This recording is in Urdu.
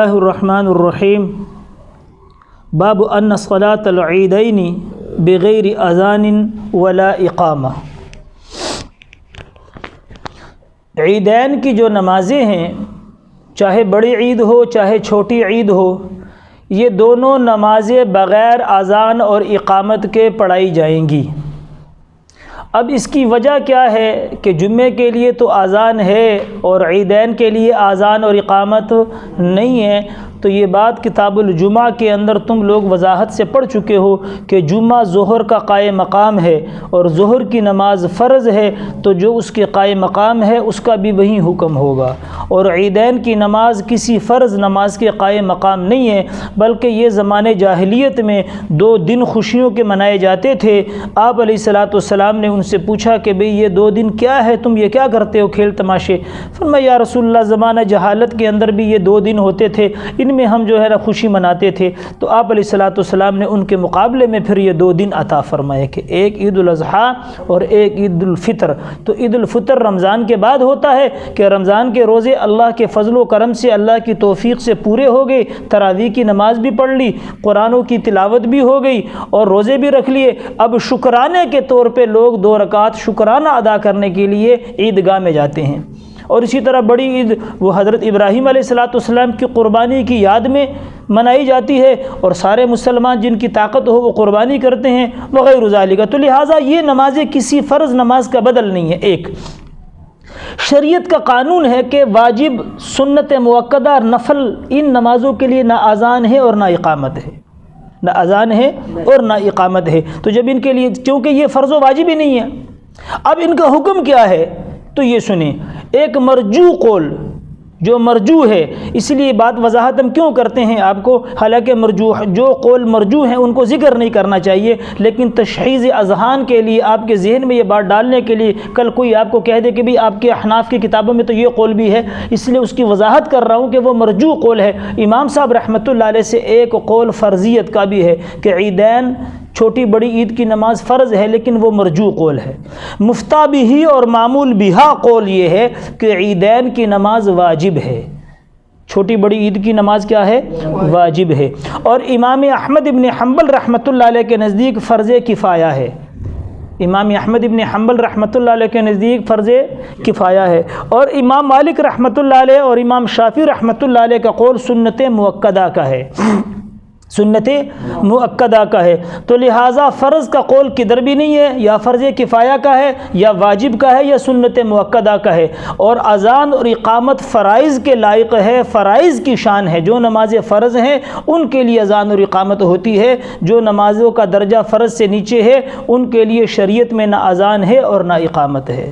اللہ الرحمن الرحیم باب ان صلاۃ العیدین بغیر اذان ولا اقامہ۔ عیدین کی جو نمازیں ہیں، چاہے بڑی عید ہو چاہے چھوٹی عید ہو، یہ دونوں نمازیں بغیر اذان اور اقامت کے پڑھائی جائیں گی۔ اب اس کی وجہ کیا ہے کہ جمعے کے لیے تو اذان ہے اور عیدین کے لیے اذان اور اقامت نہیں ہے؟ تو یہ بات کتاب الجمعہ کے اندر تم لوگ وضاحت سے پڑھ چکے ہو کہ جمعہ ظہر کا قائم مقام ہے اور ظہر کی نماز فرض ہے، تو جو اس کے قائم مقام ہے اس کا بھی وہی حکم ہوگا۔ اور عیدین کی نماز کسی فرض نماز کے قائم مقام نہیں ہے، بلکہ یہ زمانے جاہلیت میں 2 دن خوشیوں کے منائے جاتے تھے۔ آپ علیہ الصلاۃ والسلام نے ان سے پوچھا کہ بھئی یہ 2 دن کیا ہے، تم یہ کیا کرتے ہو کھیل تماشے؟ فرمایا یا رسول اللہ زمانہ جہالت کے اندر بھی یہ 2 دن ہوتے تھے، ان میں ہم جو ہے نا خوشی مناتے تھے۔ تو آپ علیہ الصلاۃ والسلام نے ان کے مقابلے میں پھر یہ 2 دن عطا فرمائے کہ ایک عید الاضحیٰ اور ایک عید الفطر۔ تو عید الفطر رمضان کے بعد ہوتا ہے کہ رمضان کے روزے اللہ کے فضل و کرم سے، اللہ کی توفیق سے پورے ہو گئے، تراویح کی نماز بھی پڑھ لی، قرآنوں کی تلاوت بھی ہو گئی اور روزے بھی رکھ لیے۔ اب شکرانے کے طور پہ لوگ 2 رکعت شکرانہ ادا کرنے کے لیے عیدگاہ میں جاتے ہیں۔ اور اسی طرح بڑی عید وہ حضرت ابراہیم علیہ الصلاۃ والسلام کی قربانی کی یاد میں منائی جاتی ہے، اور سارے مسلمان جن کی طاقت ہو وہ قربانی کرتے ہیں وغیرہ ذالک۔ تو لہٰذا یہ نمازیں کسی فرض نماز کا بدل نہیں ہے۔ ایک شریعت کا قانون ہے کہ واجب، سنت مؤکدہ، نفل، ان نمازوں کے لیے نہ اذان ہے اور نہ اقامت ہے، نہ اذان ہے اور نہ اقامت ہے۔ تو جب ان کے لیے، کیونکہ یہ فرض و واجب ہی نہیں ہے، اب ان کا حکم کیا ہے تو یہ سنیں۔ ایک مرجو قول، جو مرجو ہے، اس لیے بات وضاحت ہم کیوں کرتے ہیں آپ کو، حالانکہ جو قول مرجو ہیں ان کو ذکر نہیں کرنا چاہیے، لیکن تشخیص اذہان کے لیے، آپ کے ذہن میں یہ بات ڈالنے کے لیے، کل کوئی آپ کو کہہ دے کہ بھی آپ کے احناف کی کتابوں میں تو یہ قول بھی ہے، اس لیے اس کی وضاحت کر رہا ہوں کہ وہ مرجو قول ہے۔ امام صاحب رحمۃ اللہ علیہ سے ایک قول فرضیت کا بھی ہے کہ عیدین، چھوٹی بڑی عید کی نماز فرض ہے، لیکن وہ مرجو قول ہے۔ مفتہ بھی اور معمول بہا قول یہ ہے کہ عیدین کی نماز واجب ہے، چھوٹی بڑی عید کی نماز کیا ہے؟ واجب ہے۔ اور امام احمد ابن حنبل رحمۃ اللہ علیہ کے نزدیک فرض کفایہ ہے، امام احمد ابن حنبل رحمۃ اللہ علیہ کے نزدیک فرض کفایہ ہے۔ اور امام مالک رحمۃ اللہ علیہ اور امام شافعی رحمۃ اللہ علیہ کا قول سنت مؤکدہ کا ہے، سنت مؤکدہ کا ہے۔ تو لہٰذا فرض کا قول کدھر بھی نہیں ہے، یا فرض کفایہ کا ہے، یا واجب کا ہے، یا سنت مؤکدہ کا ہے۔ اور اذان اور اقامت فرائض کے لائق ہے، فرائض کی شان ہے۔ جو نمازیں فرض ہیں ان کے لیے اذان اور اقامت ہوتی ہے، جو نمازوں کا درجہ فرض سے نیچے ہے ان کے لیے شریعت میں نہ اذان ہے اور نہ اقامت ہے۔